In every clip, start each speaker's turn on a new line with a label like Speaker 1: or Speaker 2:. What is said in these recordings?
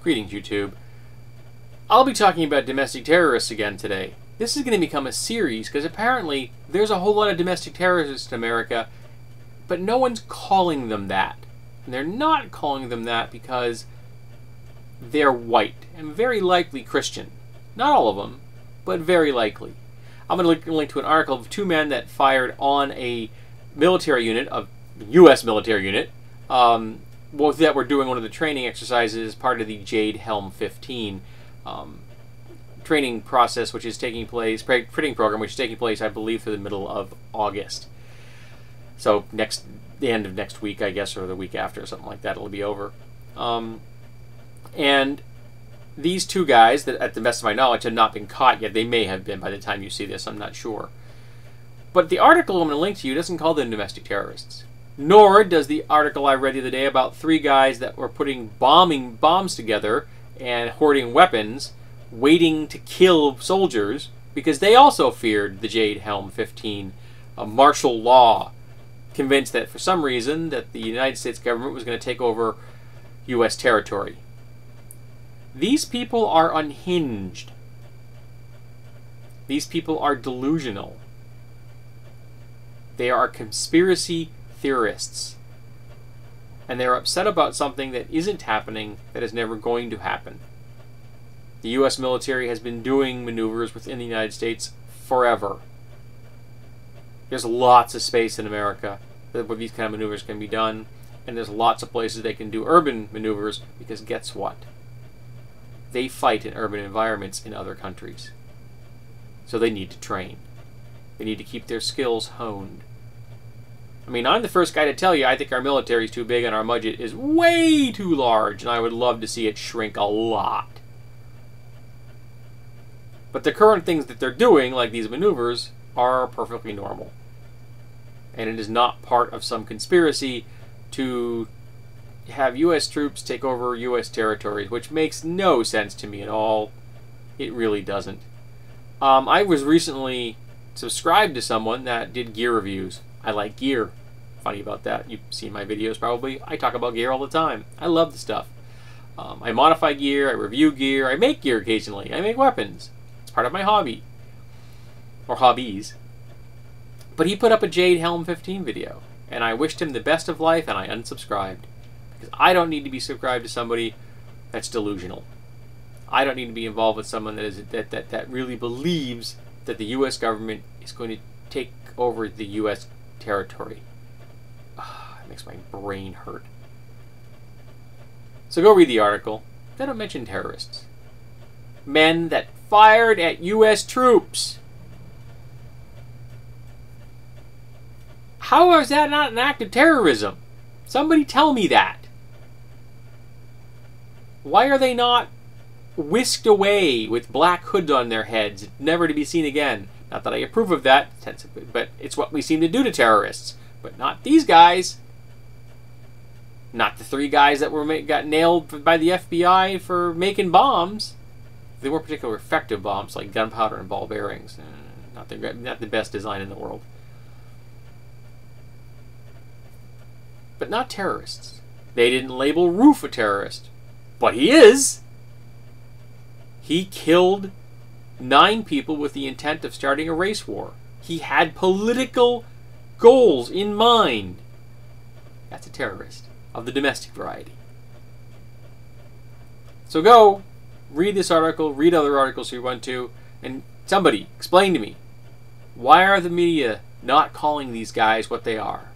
Speaker 1: Greetings, YouTube. I'll be talking about domestic terrorists again today. This is going to become a series because apparently there's a whole lot of domestic terrorists in America, but no one's calling them that. And they're not calling them that because they're white and very likely Christian. Not all of them, but very likely. I'm going to link to an article of two men that fired on a military unit, a U.S. military unit, both that were doing one of the training exercises as part of the Jade Helm 15 training process, which is taking place, training program, which is taking place, I believe, through the middle of August. So the end of next week, I guess, or the week after, or something like that, it'll be over. And these two guys, that at the best of my knowledge, have not been caught yet. They may have been by the time you see this, I'm not sure. But the article I'm going to link to you doesn't call them domestic terrorists. Nor does the article I read the other day about three guys that were putting bombs together and hoarding weapons, waiting to kill soldiers, because they also feared the Jade Helm 15 martial law, convinced that for some reason that the United States government was going to take over U.S. territory. These people are unhinged. These people are delusional. They are conspiracy theorists. And they're upset about something that isn't happening, that is never going to happen. The U.S. military has been doing maneuvers within the United States forever. There's lots of space in America where these kind of maneuvers can be done, and there's lots of places they can do urban maneuvers, because guess what? They fight in urban environments in other countries. So they need to train. They need to keep their skills honed. I mean, I'm the first guy to tell you I think our military is too big and our budget is way too large, and I would love to see it shrink a lot. But the current things that they're doing, like these maneuvers, are perfectly normal. And it is not part of some conspiracy to have U.S. troops take over U.S. territories, which makes no sense to me at all. It really doesn't. I was recently subscribed to someone that did gear reviews. I like gear. Funny about that. You've seen my videos probably. I talk about gear all the time. I love the stuff. I modify gear, I review gear, I make gear occasionally. I make weapons. It's part of my hobby. Or hobbies. But he put up a Jade Helm 15 video, and I wished him the best of life, and I unsubscribed. Because I don't need to be subscribed to somebody that's delusional. I don't need to be involved with someone that really believes that the U.S. government is going to take over the U.S. territory. It makes my brain hurt. So go read the article. They don't mention terrorists. Men that fired at U.S. troops. How is that not an act of terrorism? Somebody tell me that. Why are they not whisked away with black hoods on their heads, never to be seen again? Not that I approve of that, but it's what we seem to do to terrorists. But not these guys. Not the three guys that got nailed by the FBI for making bombs. They weren't particularly effective bombs, like gunpowder and ball bearings. Not the best design in the world. But not terrorists. They didn't label Roof a terrorist. But he is. He killed 9 people with the intent of starting a race war. He had political goals in mind. That's a terrorist of the domestic variety. So go, read this article, read other articles if you want to, and somebody explain to me, why are the media not calling these guys what they are?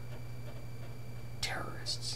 Speaker 1: Terrorists.